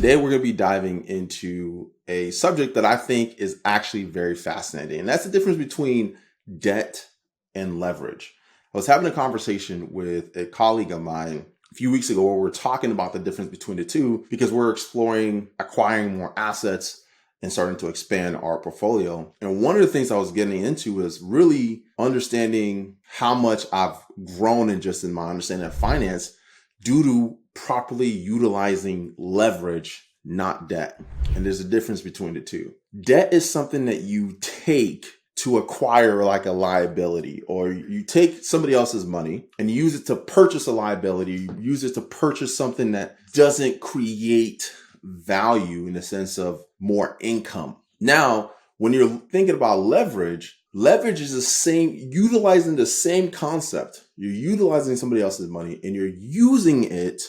Today, we're going to be diving into a subject that I think is actually very fascinating, and that's the difference between debt and leverage. I was having a conversation with a colleague of mine a few weeks ago where we were talking about the difference between the two because we're exploring acquiring more assets and starting to expand our portfolio. And one of the things I was getting into was really understanding how much I've grown in my understanding of finance due to properly utilizing leverage, not debt. And there's a difference between the two. Debt is something that you take to acquire like a liability, or you take somebody else's money and use it to purchase a liability. You use it to purchase something that doesn't create value in the sense of more income. Now, when you're thinking about leverage is the same, utilizing the same concept. You're utilizing somebody else's money and you're using it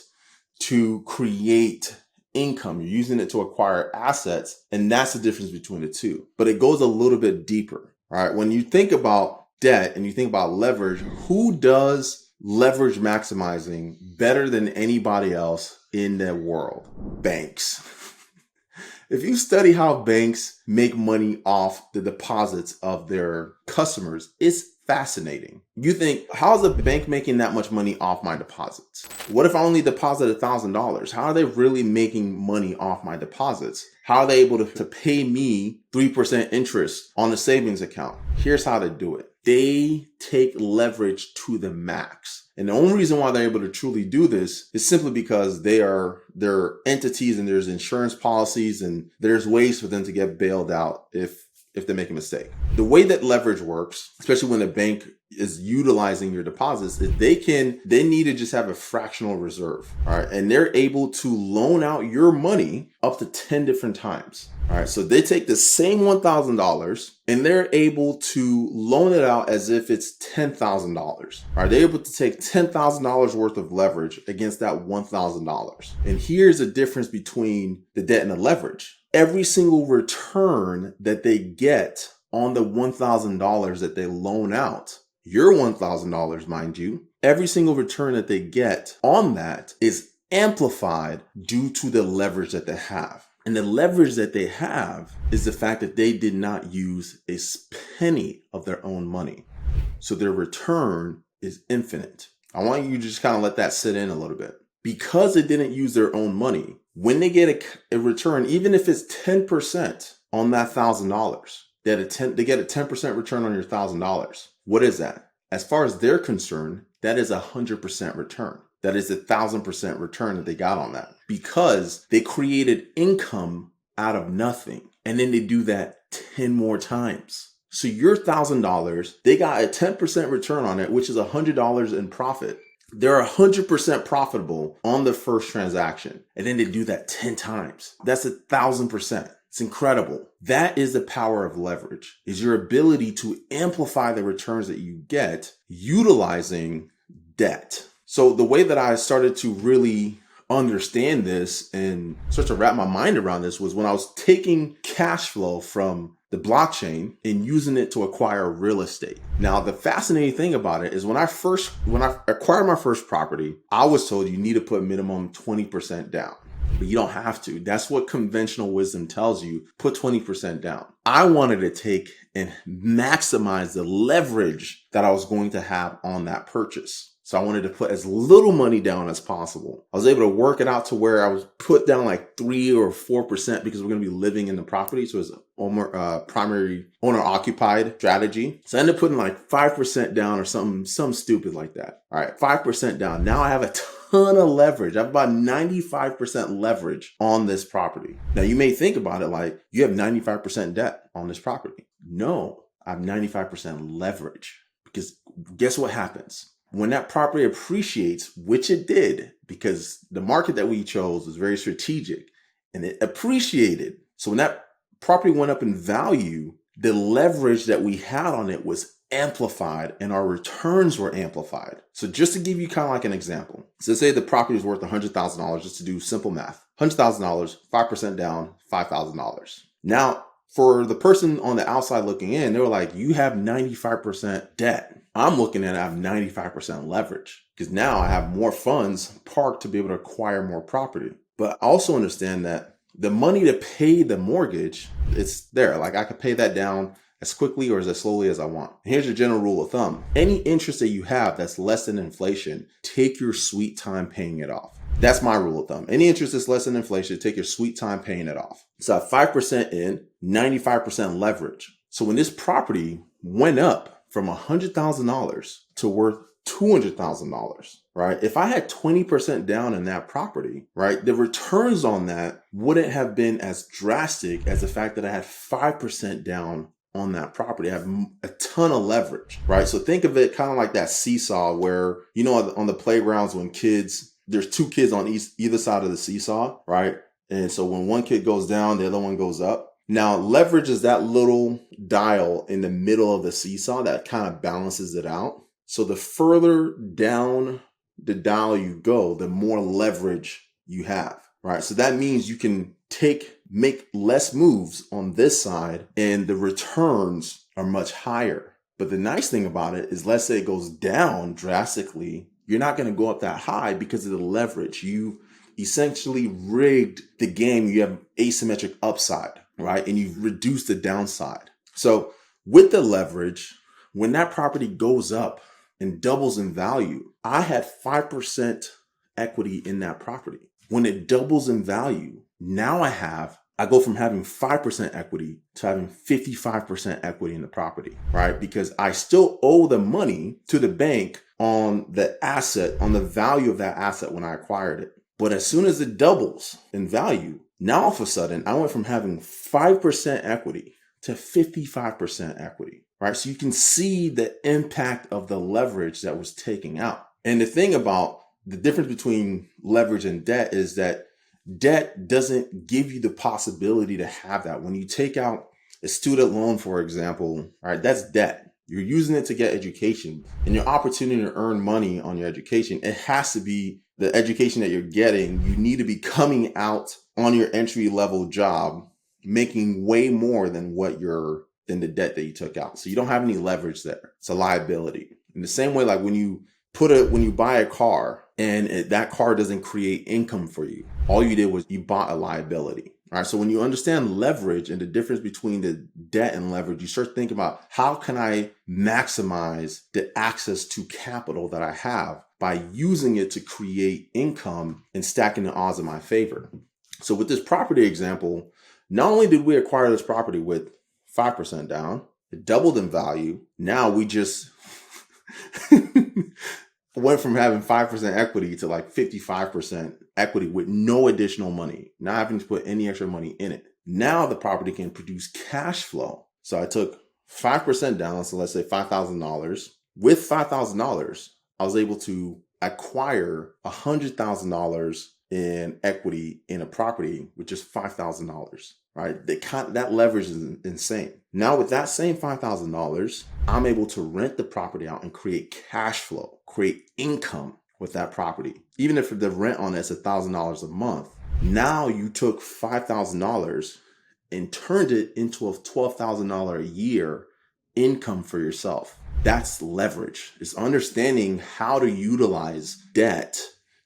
to create income. You're using it to acquire assets. And that's the difference between the two. But it goes a little bit deeper. All right. When you think about debt and you think about leverage, who does leverage maximizing better than anybody else in the world? Banks. If you study how banks make money off the deposits of their customers, it's fascinating. You think, how is a bank making that much money off my deposits? What if I only deposit $1,000? How are they really making money off my deposits? How are they able to pay me 3% interest on a savings account? Here's how they do it. They take leverage to the max. And the only reason why they're able to truly do this is simply because they're entities and there's insurance policies and there's ways for them to get bailed out if they make a mistake. The way that leverage works, especially when a bank is utilizing your deposits, is they need to just have a fractional reserve. All right. And they're able to loan out your money up to 10 different times. All right. So they take the same $1,000 and they're able to loan it out as if it's $10,000. All right. They're able to take $10,000 worth of leverage against that $1,000. And here's the difference between the debt and the leverage. Every single return that they get on the $1,000 that they loan out, your $1,000, mind you, every single return that they get on that is amplified due to the leverage that they have. And the leverage that they have is the fact that they did not use a penny of their own money. So their return is infinite. I want you to just kind of let that sit in a little bit. Because they didn't use their own money, when they get a return, even if it's 10% on that $1,000, they get a 10% return on your $1,000. What is that? As far as they're concerned, that is 100% return. That is 1,000% return that they got on that because they created income out of nothing. And then they do that 10 more times. So your $1,000, they got a 10% return on it, which is $100 in profit. They're 100% profitable on the first transaction. And then they do that 10 times. That's 1,000%. It's incredible. That is the power of leverage, is your ability to amplify the returns that you get utilizing debt. So the way that I started to really understand this and start to wrap my mind around this was when I was taking cash flow from the blockchain and using it to acquire real estate. Now, the fascinating thing about it is when I acquired my first property, I was told you need to put minimum 20% down, but you don't have to. That's what conventional wisdom tells you. Put 20% down. I wanted to take and maximize the leverage that I was going to have on that purchase. So I wanted to put as little money down as possible. I was able to work it out to where I was put down like 3 or 4% because we're going to be living in the property. So it's a primary owner occupied strategy. So I ended up putting like 5% down or something stupid like that. All right, 5% down. Now I have a ton of leverage. I have about 95% leverage on this property. Now you may think about it like you have 95% debt on this property. No, I have 95% leverage because guess what happens? When that property appreciates, which it did, because the market that we chose was very strategic and it appreciated. So when that property went up in value, the leverage that we had on it was amplified and our returns were amplified. So just to give you kind of like an example, so say the property is worth $100,000, just to do simple math, $100,000, 5% down, $5,000. Now, for the person on the outside looking in, they were like, you have 95% debt. I'm looking at it, I have 95% leverage because now I have more funds parked to be able to acquire more property. But I also understand that the money to pay the mortgage, it's there. Like I could pay that down as quickly or as slowly as I want. Here's your general rule of thumb. Any interest that you have that's less than inflation, take your sweet time paying it off. That's my rule of thumb. Any interest that's less than inflation, take your sweet time paying it off. So at 5% in, 95% leverage. So when this property went up from $100,000 to worth $200,000, right? If I had 20% down in that property, right, the returns on that wouldn't have been as drastic as the fact that I had 5% down on that property. I have a ton of leverage, right? So think of it kind of like that seesaw where, you know, on the playgrounds when there's two kids on either side of the seesaw, right? And so when one kid goes down, the other one goes up. Now, leverage is that little dial in the middle of the seesaw that kind of balances it out. So the further down the dial you go, the more leverage you have, right? So that means you can make less moves on this side and the returns are much higher. But the nice thing about it is, let's say it goes down drastically, you're not going to go up that high because of the leverage. You essentially rigged the game. You have asymmetric upside, right? And you've reduced the downside. So with the leverage, when that property goes up and doubles in value, I had 5% equity in that property. When it doubles in value, now I go from having 5% equity to having 55% equity in the property, right? Because I still owe the money to the bank on the asset, on the value of that asset when I acquired it. But as soon as it doubles in value, now all of a sudden I went from having 5% equity to 55% equity, right? So you can see the impact of the leverage that was taken out. And the thing about the difference between leverage and debt is that debt doesn't give you the possibility to have that. When you take out a student loan, for example, right, that's debt. You're using it to get education, and your opportunity to earn money on your education, it has to be the education that you're getting. You need to be coming out on your entry level job, making way more than than the debt that you took out. So you don't have any leverage there. It's a liability. In the same way, like when you buy a car and that car doesn't create income for you, all you did was you bought a liability. All right. So when you understand leverage and the difference between the debt and leverage, you start thinking about how can I maximize the access to capital that I have by using it to create income and stacking the odds in my favor. So with this property example, not only did we acquire this property with 5% down, it doubled in value. Now we just went from having 5% equity to like 55% equity with no additional money, not having to put any extra money in it. Now the property can produce cash flow. So I took 5% down, so let's say $5,000. With $5,000, I was able to acquire $100,000 in equity in a property with just $5,000, right? That leverage is insane. Now with that same $5,000, I'm able to rent the property out and create cash flow, create income with that property. Even if the rent on it's $1,000 a month, now you took $5,000 and turned it into a $12,000 a year income for yourself. That's leverage. It's understanding how to utilize debt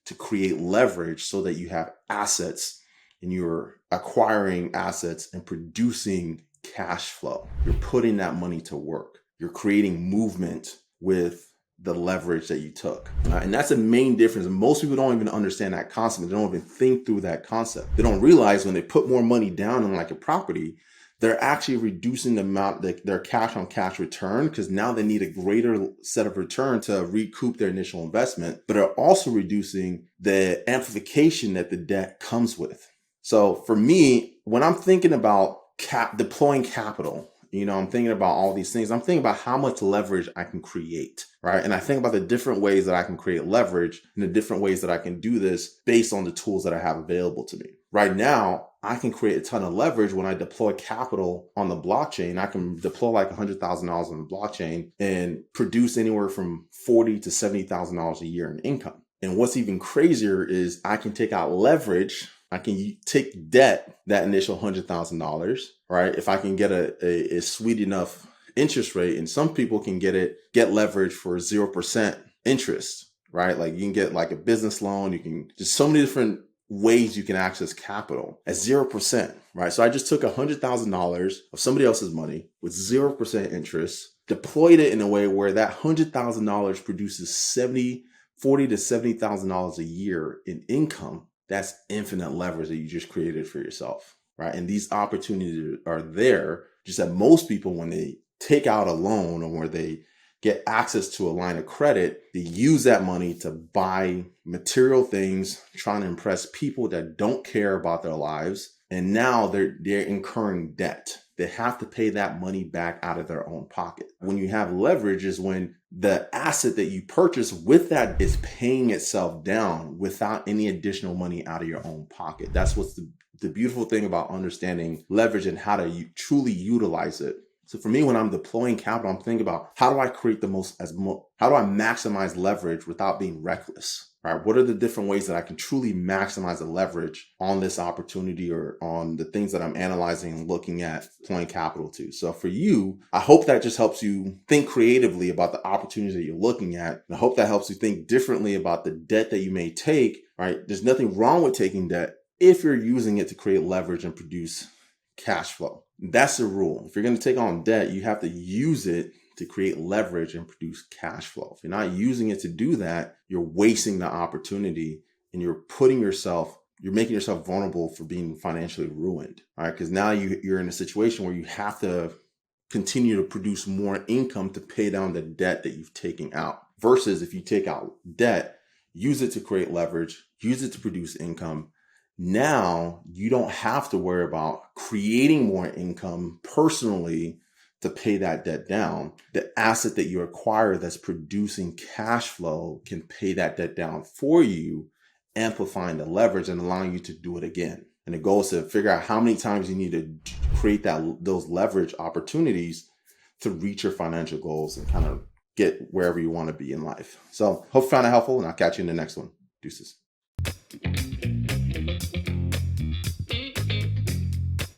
to create leverage so that you have assets and you're acquiring assets and producing cash flow. You're putting that money to work. You're creating movement with the leverage that you took. And that's a main difference. Most people don't even understand that concept. They don't even think through that concept. They don't realize when they put more money down on like a property, they're actually reducing the amount that their cash on cash return, because now they need a greater set of return to recoup their initial investment, but are also reducing the amplification that the debt comes with. So for me, when I'm thinking about deploying capital, I'm thinking about all these things. I'm thinking about how much leverage I can create, right? And I think about the different ways that I can create leverage and the different ways that I can do this based on the tools that I have available to me. Right now, I can create a ton of leverage when I deploy capital on the blockchain. I can deploy like $100,000 on the blockchain and produce anywhere from $40,000 to $70,000 a year in income. And what's even crazier is I can take out leverage. I can take debt, that initial $100,000, right? If I can get a sweet enough interest rate, and some people can get leverage for 0% interest, right? Like you can get like a business loan. You can just so many different ways you can access capital at 0%, right? So I just took $100,000 of somebody else's money with 0% interest, deployed it in a way where that $100,000 produces $40,000 to $70,000 a year in income. That's infinite leverage that you just created for yourself, right? And these opportunities are there, just that most people, when they take out a loan or where they get access to a line of credit, they use that money to buy material things, trying to impress people that don't care about their lives. And now they're incurring debt. They have to pay that money back out of their own pocket. When you have leverage is when the asset that you purchase with that is paying itself down without any additional money out of your own pocket. That's what's the beautiful thing about understanding leverage and how to truly utilize it. So for me, when I'm deploying capital, I'm thinking about how do I create how do I maximize leverage without being reckless, right? What are the different ways that I can truly maximize the leverage on this opportunity or on the things that I'm analyzing and looking at deploying capital to? So for you, I hope that just helps you think creatively about the opportunities that you're looking at. And I hope that helps you think differently about the debt that you may take, right? There's nothing wrong with taking debt if you're using it to create leverage and produce cash flow. That's the rule. If you're going to take on debt, you have to use it to create leverage and produce cash flow. If you're not using it to do that, you're wasting the opportunity and you're making yourself vulnerable for being financially ruined. All right. Because now you're in a situation where you have to continue to produce more income to pay down the debt that you've taken out. Versus if you take out debt, use it to create leverage, use it to produce income. Now you don't have to worry about creating more income personally to pay that debt down. The asset that you acquire that's producing cash flow can pay that debt down for you, amplifying the leverage and allowing you to do it again. And the goal is to figure out how many times you need to create those leverage opportunities to reach your financial goals and kind of get wherever you want to be in life. So hope you found it helpful, and I'll catch you in the next one. Deuces.